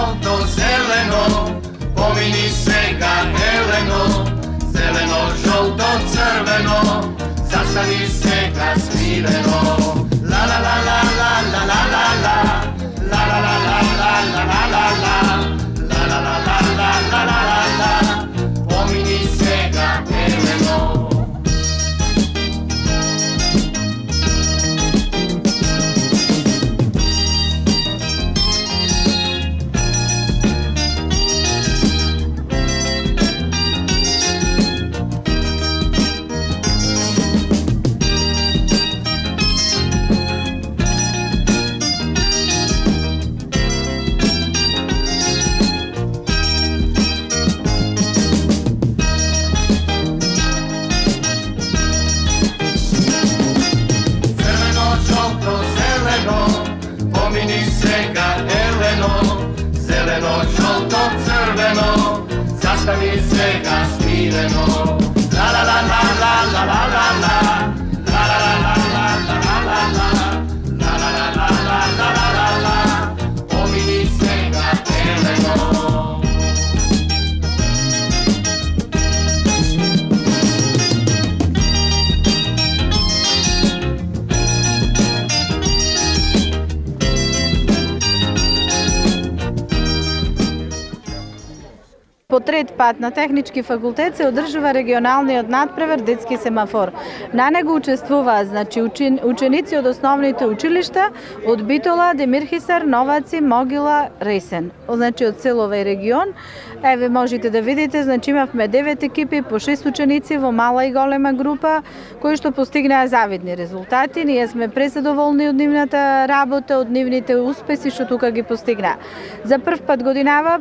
žolto, zeleno, pomini сега Елено, zeleno, žolto, crveno, zastani сега smireno. La la la la la la la la la, la la la la la la la la la, la la la la la la la la la, pomini сега Елено. Pomini сега Елено, zeleno, žolto, crveno, zastani сега smireno. La la la la la la la la la, la la la la la la la la la, la la la la la la la la la, pomini сега Елено. По трет пат на Технички факултет се одржува регионалниот надпревар детски семафор. На него учествуваат ученици од основните училишта од Битола, Демирхисар, Новаци, Могила, Ресен. Значи од цел овој регион. Еве можете да видите, значи имавме 9 екипи по 6 ученици во мала и голема група кои што постигнаа завидни резултати. Ние сме презадоволни од нивната работа, од нивните успеси што тука ги постигнаа. За прв пат годинава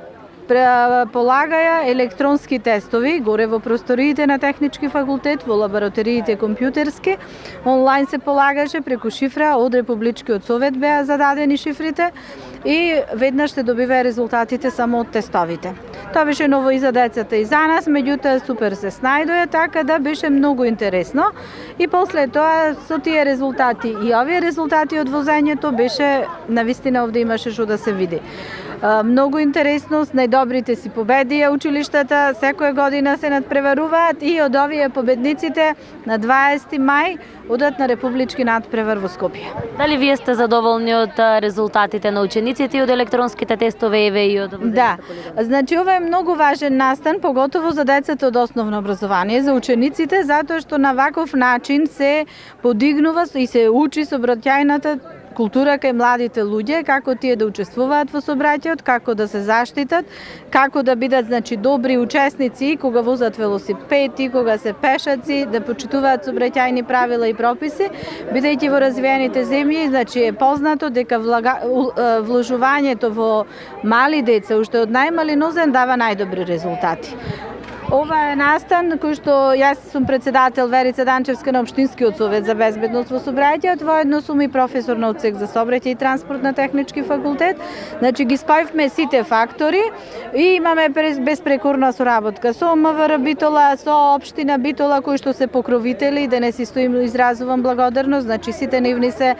полагаја електронски тестови горе во просториите на Технички факултет, во лабораториите компјутерски. Онлайн се полагаше преку шифра од Републичкиот совет беа зададени шифрите и веднаш се добиваа резултатите само од тестовите. Тоа беше ново и за децата и за нас, меѓутоа супер се снајдоа, така да беше многу интересно. И после тоа со тие резултати и овие резултати од возењето беше навистина овде имаше што да се види. Многу интересно, најдобрите си победија училиштата, секоја година се надпреваруваат и од овие победниците на 20 мај одат на републички надпревар во Скопје. Дали вие сте задоволни од резултатите на учениците и од електронските тестове и од Да, значи ова е многу важен настан, поготово за децата од основно образование, за учениците, затоа што на ваков начин се подигнува и се учи сообраќајната култура кај младите луѓе, како тие да учествуваат во сообраќајот, како да се заштитат, како да бидат значи добри учесници кога возат велосипеди, кога се пешаци, да почитуваат сообраќајни правила и прописи, бидејќи во развиените земји значи е познато дека вложувањето во мали деца уште од најмали нозен дава најдобри резултати. Ова е настан кој што јас сум председател Верица Данчевска на Општинскиот совет за безбедност во сообраќајот, воедно сум и професор на одсек за сообраќај и транспорт на Технички факултет. Значи ги спојавме сите фактори и имаме безпрекорна соработка со МВР Битола, со Општина Битола кои што се покровители, да не си стоим изразувам благодарност, значи сите нивни се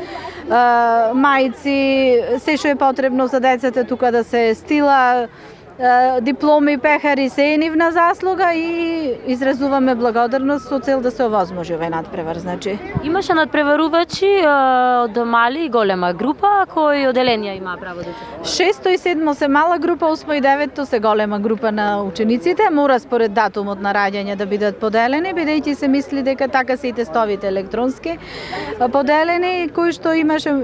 мајци, се што е потребно за децата тука да се стила, дипломи, пехари, се е нивна заслуга и изразуваме благодарност со цел да се овозможи овој надпревар. Значи имаше надпреварувачи од мали и голема група, кои оделенија имаа право да учествуваат? 6 и 7 се мала група, 8 и 9 се голема група на учениците. Мора според датумот на раѓање да бидат поделени, бидејќи се мисли дека така се и тестовите електронски поделени, кои што имаше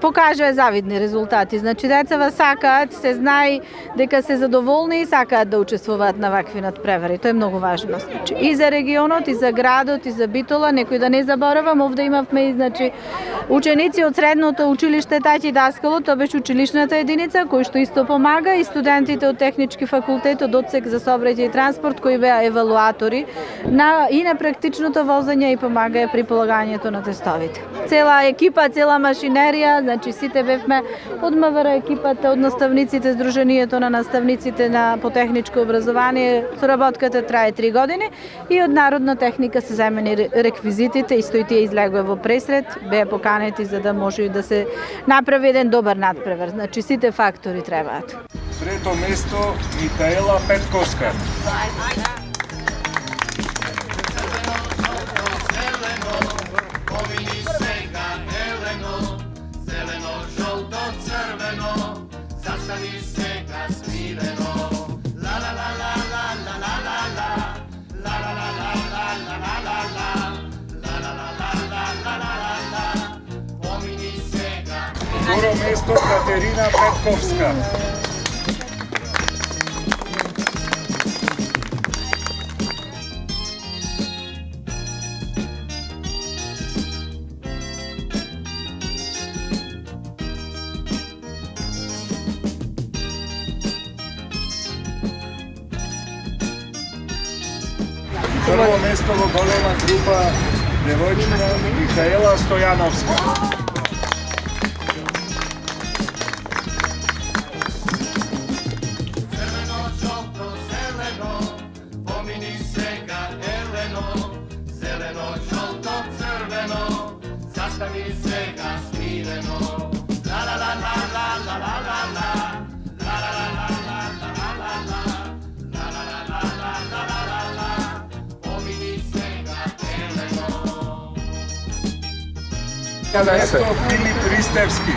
покажаа завидни резултати. Значи децава сакаат, се знае дека се задоволни и сакаат да учествуваат на вакви надпревари. Тоа е многу важно. Значи, и за регионот, и за градот, и за Битола, некој да не заборавам, овде имавме и значи ученици од средното училиште Таќи Даскало, тоа беше училишната единица кој што исто помага, и студентите од Технички факултет од одсек за сообраќај и транспорт кои беа евалуатори и на практичното возење и помагаја при полагањето на тестовите. Цела екипа, цела машинерија, значи сите бевме од МВР екипата, од наставниците, Сдруженијето на наставниците по техничко образование. Соработката трае 3 години и од Народна техника се замени реквизитите, исто и тие излегува во пресред, беа поканети за да може да се направи еден добар надпревар. Значи сите фактори требаат. Трето место Михаела Петковска. Pomini svega Eleno, zeleno, žolto, crveno, zastani svega smireno. La la la la la la la la la, la la la la la la la la la, la la la la la la la la la, pomini svega. Второ место Катерина Петковска. Прво место во голема група девојчина Михаела Стојановска. Crveno, žolto, zeleno, pomini svega Eleno, zeleno, žolto, crveno, zastani svega smireno. La la la la la la la la la, la la la la la la la la la, la la la la la la la la la, pomini svega Eleno. Место Филип Ристевски.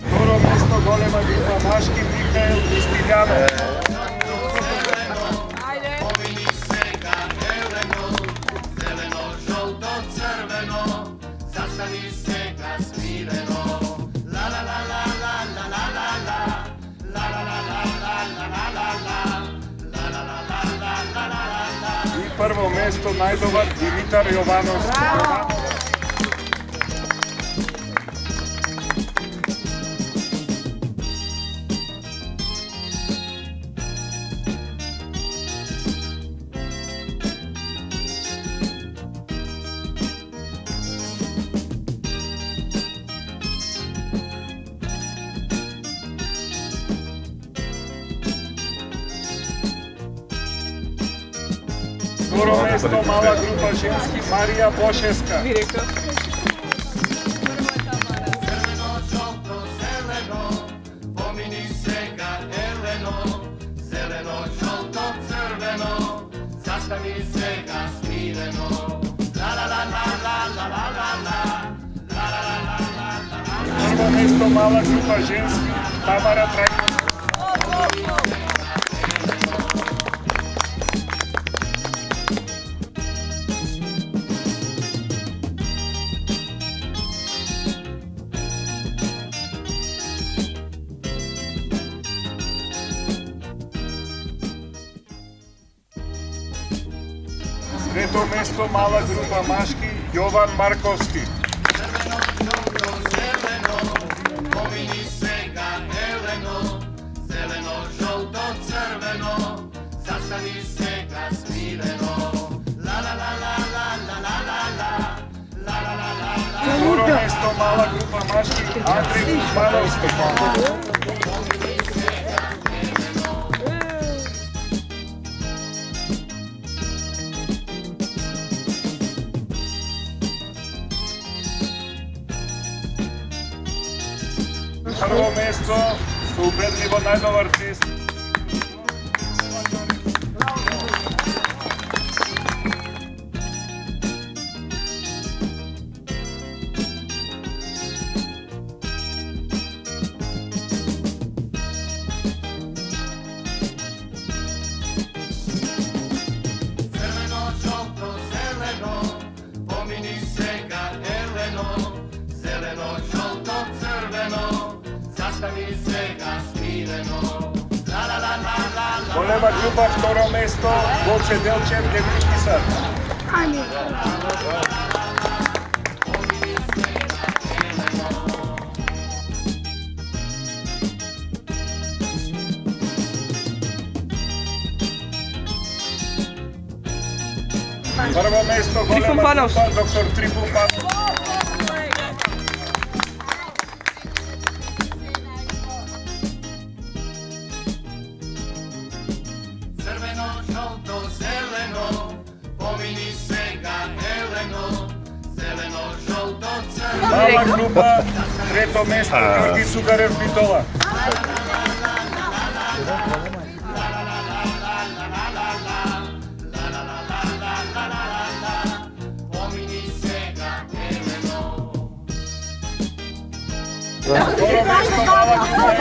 Второ место голема група машки Михаел Истилјанов. Pomini svega Eleno, zeleno, žolto, crveno, zastani svega smireno. La la la la la la la la la, la la la la la la la la la, la la la la la la la la la. И прво место најдобар Димитар Јовановски. Второ место мала група женски Марија Бошеска. Crveno, žolto, zeleno, pomini svega Eleno, zeleno, žolto, crveno, zastani svega smireno. La la la la la la la la la, la la la la la la la la. Прво место мала група женски Тамара Трајковска. Трето место мала група машки Јован Марковски. Zeleno, pomini svega Eleno, zeleno, žolto, crveno, zastani svega smireno. La la la la la la la la la, la la la la la. Второ место мала група машки Андреј Кузмановски. Прво место со убедливо најдобар тест. Crveno, žolto, zeleno, pomini svega Eleno, zeleno, žolto, crveno, zastani svega smireno. La la la la la la. Голема група второ место Гоце Делчев Демирки Сад. Прво место голема група доктор Трифун Пановски. Мала група, трето место Георги Сугарев Битола. Второ место мала група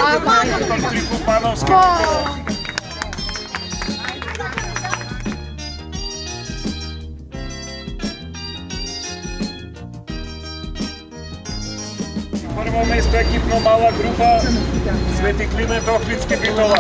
Доктор Трифопановски Битола. Прво место екипно мала група Свети Климент Охридски Битола.